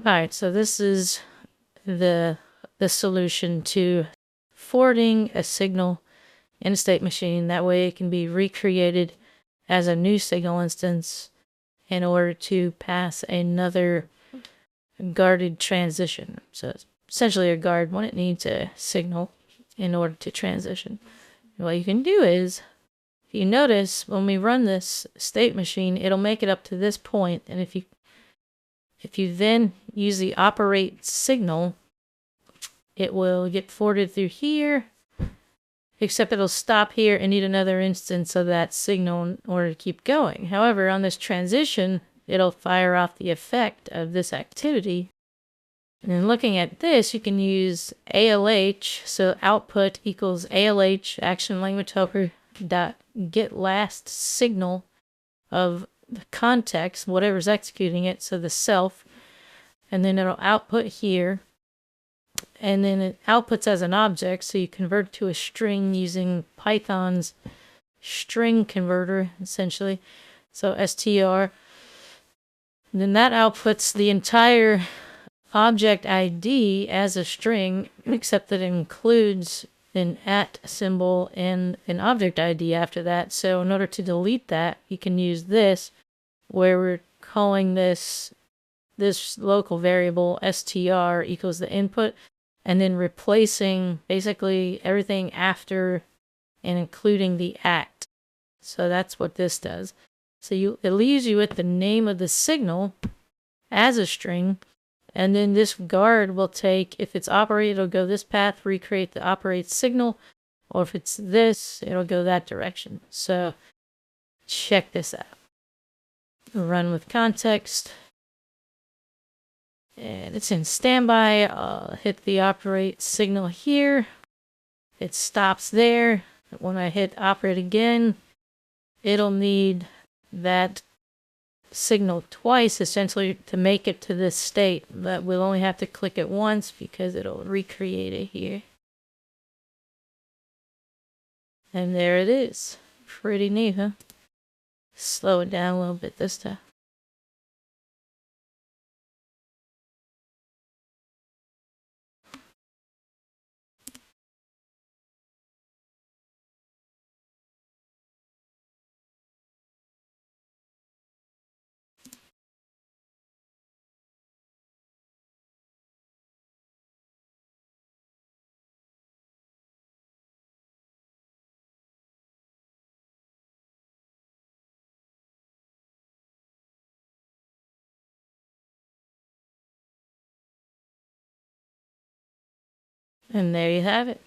Alright, so this is the solution to forwarding a signal in a state machine. That way it can be recreated as a new signal instance in order to pass another guarded transition. So it's essentially a guard when it needs a signal in order to transition. And what you can do is, if you notice, when we run this state machine, it'll make it up to this point, and if you then use the operate signal, it will get forwarded through here, except it'll stop here and need another instance of that signal in order to keep going. However, on this transition, it'll fire off the effect of this activity. And then looking at this, you can use ALH, so output equals ALH, action language helper, dot get last signal of the context, whatever's executing it, so the self, and then it'll output here, and then it outputs as an object, so you convert to a string using Python's string converter, essentially. So str, then that outputs the entire object ID as a string, except that it includes an @ symbol and an object ID after that. So in order to delete that, you can use this, where we're calling this local variable str equals the input, and then replacing basically everything after and including the @. So that's what this does. So it leaves you with the name of the signal as a string, and then this guard will take, if it's operated, it'll go this path, recreate the operate signal, or if it's this, it'll go that direction. So check this out. Run with context. And it's in standby. I'll hit the operate signal here. It stops there. When I hit operate again, it'll need that signal twice, essentially, to make it to this state. But we'll only have to click it once because it'll recreate it here. And there it is. Pretty neat, huh? Slow it down a little bit this time. And there you have it.